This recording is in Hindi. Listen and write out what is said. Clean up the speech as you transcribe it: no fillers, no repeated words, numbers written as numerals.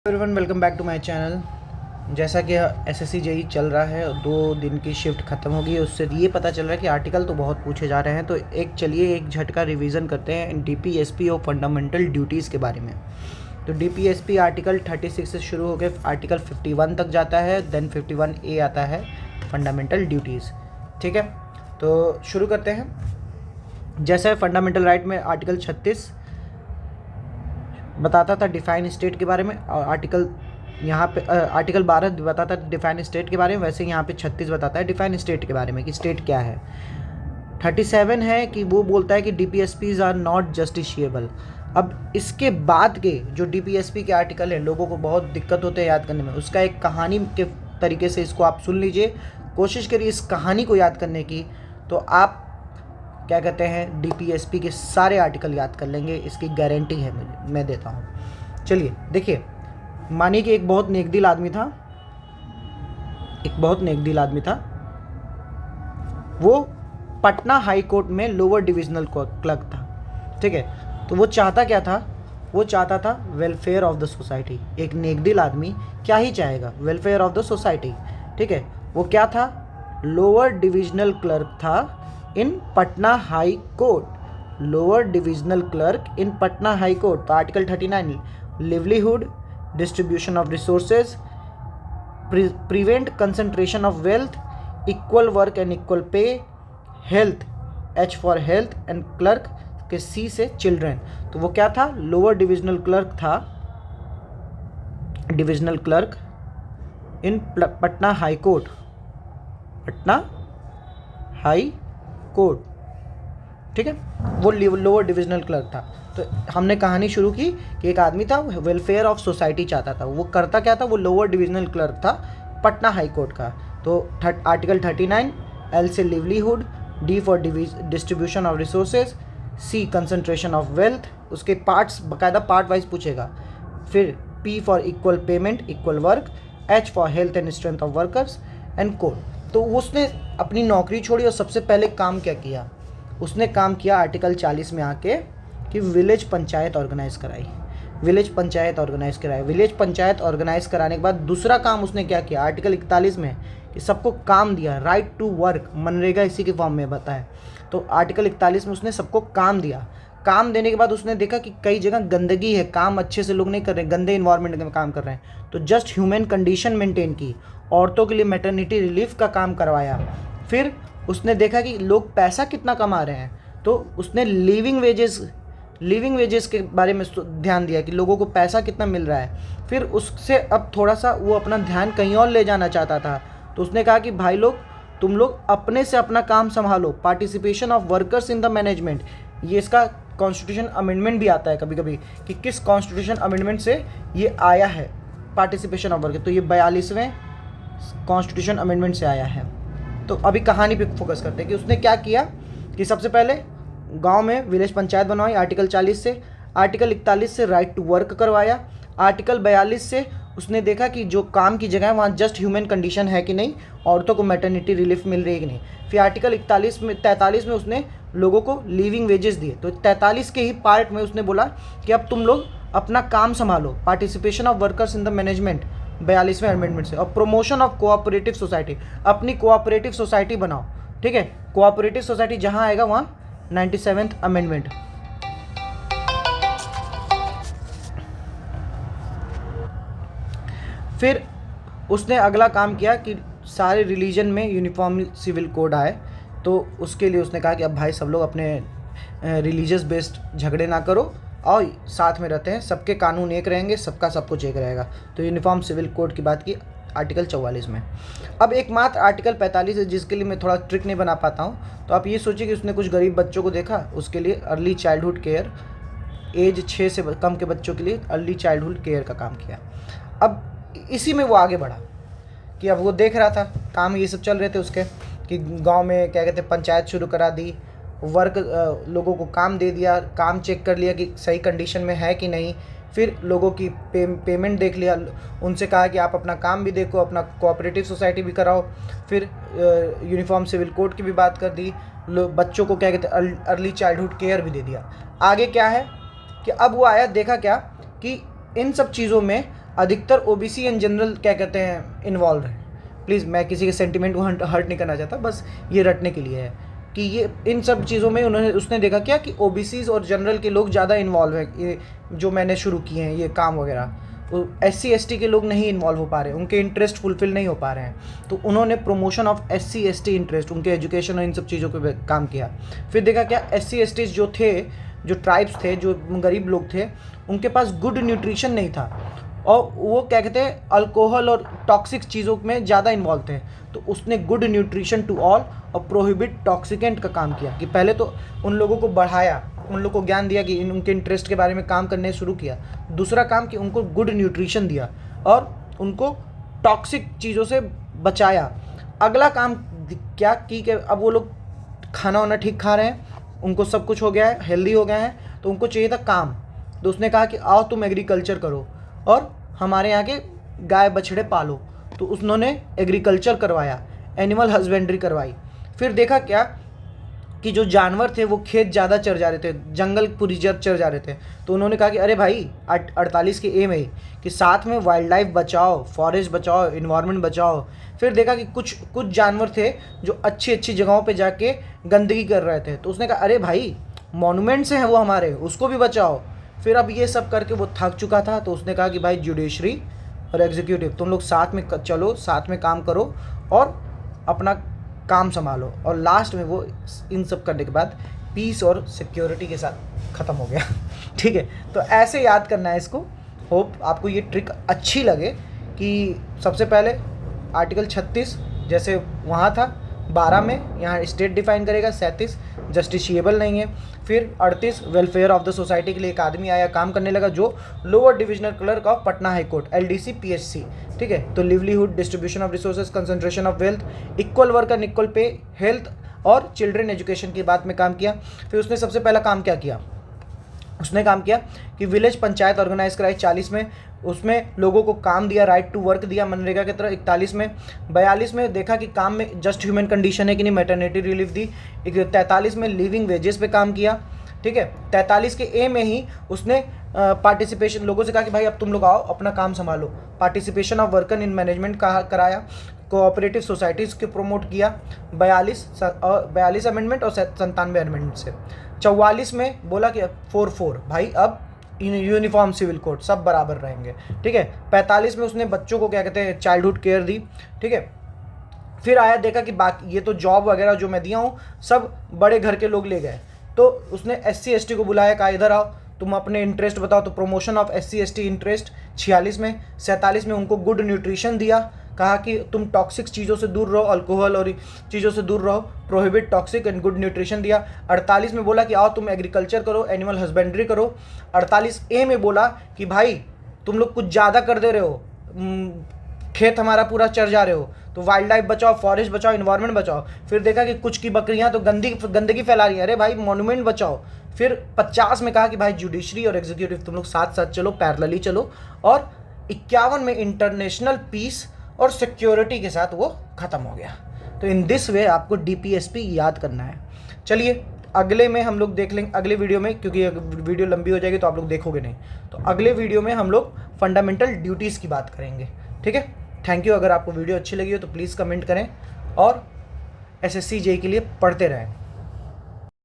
Everyone welcome back to my channel. जैसा कि एसएससी जेई चल रहा है, 2 दिन की शिफ्ट ख़त्म हो गई है। उससे ये पता चल रहा है कि आर्टिकल तो बहुत पूछे जा रहे हैं। तो चलिए एक झटका रिवीजन करते हैं डीपीएसपी और फंडामेंटल ड्यूटीज़ के बारे में। तो डीपीएसपी आर्टिकल 36 से शुरू होकर आर्टिकल 51 तक जाता है। देन 51A आता है फंडामेंटल ड्यूटीज़। ठीक है, तो शुरू करते हैं। जैसा फंडामेंटल राइट में आर्टिकल 36 बताता था डिफाइन स्टेट के बारे में, और आर्टिकल 12 बताता है डिफाइन स्टेट के बारे में, वैसे यहाँ पे 36 बताता है डिफाइन स्टेट के बारे में कि स्टेट क्या है। 37 है कि वो बोलता है कि डीपीएसपीज आर नॉट जस्टिशिएबल। अब इसके बाद के जो डीपीएसपी के आर्टिकल हैं, लोगों को बहुत दिक्कत होते हैं याद करने में। उसका एक कहानी के तरीके से इसको आप सुन लीजिए, कोशिश करिए इस कहानी को याद करने की, तो आप क्या कहते हैं डीपीएसपी के सारे आर्टिकल याद कर लेंगे। इसकी गारंटी है मैं देता हूँ। चलिए देखिए, मानिए कि एक बहुत नेकदिल आदमी था। वो पटना हाई कोर्ट में लोअर डिविजनल क्लर्क था। ठीक है, तो वो चाहता क्या था? वो चाहता था वेलफेयर ऑफ द सोसाइटी। एक नेकदिल आदमी क्या ही चाहेगा? Welfare of the society. ठीक है, वो क्या था? लोअर डिविजनल क्लर्क था in Patna high court. Lower divisional clerk in Patna high court. तो article 39 livelihood, distribution of resources, prevent concentration of wealth, equal work and equal pay, health, H for health and clerk के C से चिल्ड्रन। तो वो क्या था? लोअर डिविजनल क्लर्क था, divisional clerk in Patna high court, Patna high court. ठीक है, वो लोअर डिविजनल क्लर्क था। तो हमने कहानी शुरू की कि एक आदमी था, वेलफेयर ऑफ सोसाइटी चाहता था। वो करता क्या था? वो लोअर डिविजनल क्लर्क था पटना हाई कोर्ट का। तो आर्टिकल 39 L से livelihood, D for distribution of resources, C concentration of wealth, उसके पार्ट्स बाकायदा पार्ट वाइज पूछेगा। फिर P for equal payment, equal work, H for health and strength of workers and code. तो उसने अपनी नौकरी छोड़ी और सबसे पहले काम क्या किया? उसने काम किया आर्टिकल 40 में आके कि विलेज पंचायत ऑर्गेनाइज कराई। विलेज पंचायत ऑर्गेनाइज कराने के बाद दूसरा काम उसने क्या किया? आर्टिकल 41 में कि सबको काम दिया, राइट टू वर्क, मनरेगा इसी के फॉर्म में बताया। तो आर्टिकल 41 में उसने सबको काम दिया। काम देने के बाद उसने देखा कि कई जगह गंदगी है, काम अच्छे से लोग नहीं कर रहे, गंदे इन्वायरमेंट में काम कर रहे हैं। तो जस्ट ह्यूमन कंडीशन मेंटेन की, औरतों के लिए मैटरनिटी रिलीफ का काम करवाया। फिर उसने देखा कि लोग पैसा कितना कमा रहे हैं, तो उसने लिविंग वेजेस के बारे में ध्यान दिया कि लोगों को पैसा कितना मिल रहा है। फिर उससे अब थोड़ा सा वो अपना ध्यान कहीं और ले जाना चाहता था। तो उसने कहा कि भाई लोग, तुम लोग अपने से अपना काम संभालो। Participation of workers in the management, ये इसका कॉन्स्टिट्यूशन अमेंडमेंट भी आता है कभी कभी कि किस कॉन्स्टिट्यूशन अमेंडमेंट से ये आया है पार्टिसिपेशन ऑफ वर्कर। तो ये 42वें कॉन्स्टिट्यूशन अमेंडमेंट से आया है। तो अभी कहानी पे फोकस करते हैं कि उसने क्या किया कि सबसे पहले गांव में विलेज पंचायत बनवाई आर्टिकल 40 से। आर्टिकल 41 से राइट टू वर्क करवाया। आर्टिकल 42 से उसने देखा कि जो काम की जगह है वहाँ जस्ट ह्यूमन कंडीशन है कि नहीं, औरतों को मैटरनिटी रिलीफ मिल रही है कि नहीं। फिर आर्टिकल 43 में उसने लोगों को लिविंग वेजेस दिए। तो 43 के ही पार्ट में उसने बोला कि अब तुम लोग अपना काम संभालो। Participation of workers in the management 42वें अमेंडमेंट से, और प्रोमोशन ऑफ कोऑपरेटिव सोसाइटी, अपनी कोऑपरेटिव सोसाइटी बनाओ। ठीक है, कोऑपरेटिव सोसाइटी जहाँ आएगा वहाँ 97th अमेंडमेंट। फिर उसने अगला काम किया कि सारे रिलीजन में यूनिफॉर्म सिविल कोड आए। तो उसके लिए उसने कहा कि अब भाई सब लोग अपने रिलीजियस बेस्ड झगड़े ना करो, और साथ में रहते हैं, सबके कानून एक रहेंगे, सबका सब कुछ एक रहेगा। तो यूनिफॉर्म सिविल कोड की बात की आर्टिकल 44 में। अब एकमात्र आर्टिकल 45 है जिसके लिए मैं थोड़ा ट्रिक नहीं बना पाता हूँ। तो आप ये सोचिए कि उसने कुछ गरीब बच्चों को देखा, उसके लिए अर्ली चाइल्डहुड केयर, एज 6 से कम के बच्चों के लिए अर्ली चाइल्डहुड केयर का काम किया। अब इसी में वो आगे बढ़ा कि अब वो देख रहा था काम ये सब चल रहे थे उसके, कि गांव में क्या कहते हैं पंचायत शुरू करा दी, वर्क लोगों को काम दे दिया, काम चेक कर लिया कि सही कंडीशन में है कि नहीं। फिर लोगों की पेमेंट देख लिया, उनसे कहा कि आप अपना काम भी देखो, अपना कोऑपरेटिव सोसाइटी भी कराओ। फिर यूनिफॉर्म सिविल कोड की भी बात कर दी, बच्चों को क्या कहते हैं अर्ली चाइल्डहुड केयर भी दे दिया। आगे क्या है कि अब वो आया, देखा क्या कि इन सब चीज़ों में अधिकतर ओबीसी एंड जनरल क्या कहते हैं इन्वॉल्व है। प्लीज़ मैं किसी के सेंटिमेंट को हर्ट नहीं करना चाहता, बस ये रटने के लिए है कि ये इन सब चीज़ों में उसने देखा क्या कि ओबीसीज और जनरल के लोग ज़्यादा इन्वॉल्व है, ये जो मैंने शुरू किए हैं ये काम वगैरह, SC ST के लोग नहीं इन्वॉल्व हो पा रहे, उनके इंटरेस्ट फुलफिल नहीं हो पा रहे हैं। तो उन्होंने promotion of SC ST interest, उनके एजुकेशन और इन सब चीज़ों पे काम किया। फिर देखा क्या SC ST जो थे, जो ट्राइब्स थे, जो गरीब लोग थे, उनके पास गुड न्यूट्रिशन नहीं था और वो क्या कहते हैं अल्कोहल और टॉक्सिक चीज़ों में ज़्यादा इन्वॉल्व थे। तो उसने गुड न्यूट्रिशन टू ऑल और प्रोहिबिट टॉक्सिकेंट का काम किया कि पहले तो उन लोगों को बढ़ाया, उन लोगों को ज्ञान दिया कि उनके इंटरेस्ट के बारे में काम करने शुरू किया। दूसरा काम कि उनको गुड न्यूट्रिशन दिया और उनको टॉक्सिक चीज़ों से बचाया। अगला काम क्या कि अब वो लोग खाना वाना ठीक खा रहे हैं, उनको सब कुछ हो गया है, हेल्दी हो गए हैं, तो उनको चाहिए था काम। तो उसने कहा कि आओ तुम एग्रीकल्चर करो और हमारे यहाँ के गाय बछड़े पालो। तो उन्होंने एग्रीकल्चर करवाया, एनिमल हस्बेंड्री करवाई। फिर देखा क्या कि जो जानवर थे वो खेत ज़्यादा चर जा रहे थे, जंगल पूरी चर जा रहे थे। तो उन्होंने कहा कि अरे भाई 48 के एम है कि साथ में वाइल्ड लाइफ बचाओ, फॉरेस्ट बचाओ, इन्वायरमेंट बचाओ। फिर देखा कि कुछ जानवर थे जो अच्छी अच्छी जगहों पे जाके गंदगी कर रहे थे। तो उसने कहा अरे भाई मॉन्यूमेंट्स हैं वो हमारे, उसको भी बचाओ। फिर अब ये सब करके वो थक चुका था। तो उसने कहा कि भाई जुडिशरी और एग्जीक्यूटिव तुम लोग साथ में चलो, साथ में काम करो और अपना काम संभालो। और लास्ट में वो इन सब करने के बाद पीस और सिक्योरिटी के साथ ख़त्म हो गया। ठीक है, तो ऐसे याद करना है इसको। होप आपको ये ट्रिक अच्छी लगे कि सबसे पहले आर्टिकल 36 जैसे वहाँ था 12 में, यहाँ स्टेट डिफाइन करेगा। 37 जस्टिशिएबल नहीं है। फिर 38 वेलफेयर ऑफ द सोसाइटी के लिए एक आदमी आया, काम करने लगा, जो lower divisional clerk of Patna high court LDC PHC। ठीक है, तो livelihood, distribution of resources, concentration of wealth, equal work and equal pay, health और चिल्ड्रन एजुकेशन की बात में काम किया। फिर उसने सबसे पहला काम क्या किया, उसने काम किया कि विलेज पंचायत ऑर्गेनाइज कराई 40 में, उसमें लोगों को काम दिया, राइट टू वर्क दिया मनरेगा की तरह 41 में। 42 में देखा कि काम में जस्ट ह्यूमन कंडीशन है कि नहीं, मैटरनिटी रिलीफ दी। 43 में लिविंग वेजेस पे काम किया। ठीक है, 43 के ए में ही उसने पार्टिसिपेशन, लोगों से कहा कि भाई अब तुम लोग आओ अपना काम संभालो। Participation of worker in management कराया, कोऑपरेटिव सोसाइटीज़ के प्रमोट किया। 42 अमेंडमेंट और 97 अमेंडमेंट से। 44 में बोला कि 4 भाई अब यूनिफॉर्म सिविल कोड सब बराबर रहेंगे। ठीक है, 45 में उसने बच्चों को क्या कहते हैं चाइल्डहुड केयर दी। ठीक है, फिर आया देखा कि बाकी ये तो जॉब वगैरह जो मैं दिया हूँ सब बड़े घर के लोग ले गए। तो उसने SC ST को बुलाया, कहा इधर आओ तुम अपने इंटरेस्ट बताओ। तो promotion of SC ST interest 46 में। 47 में उनको गुड न्यूट्रिशन दिया, कहा कि तुम टॉक्सिक चीज़ों से दूर रहो, अल्कोहल और चीज़ों से दूर रहो, prohibit toxic and good nutrition दिया। 48 में बोला कि आओ तुम एग्रीकल्चर करो, एनिमल हस्बेंड्री करो। 48A में बोला कि भाई तुम लोग कुछ ज़्यादा कर दे रहे हो, खेत हमारा पूरा चर जा रहे हो, तो वाइल्ड लाइफ बचाओ, फॉरेस्ट बचाओ, इन्वायरमेंट बचाओ। फिर देखा कि कुछ की बकरियां तो गंदगी फैला रही है, अरे भाई मॉन्यूमेंट बचाओ। फिर 50 में कहा कि भाई जुडिशरी और एग्जीक्यूटिव तुम लोग साथ साथ चलो, पैरेलली चलो। और 51 में इंटरनेशनल पीस और सिक्योरिटी के साथ वो ख़त्म हो गया। तो इन दिस वे आपको DPSP याद करना है। चलिए अगले में हम लोग देख लेंगे, अगले वीडियो में, क्योंकि वीडियो लंबी हो जाएगी तो आप लोग देखोगे नहीं, तो अगले वीडियो में हम लोग फंडामेंटल ड्यूटीज़ की बात करेंगे। ठीक है, थैंक यू। अगर आपको वीडियो अच्छी लगी हो तो प्लीज़ कमेंट करें और SSC JEE के लिए पढ़ते रहें।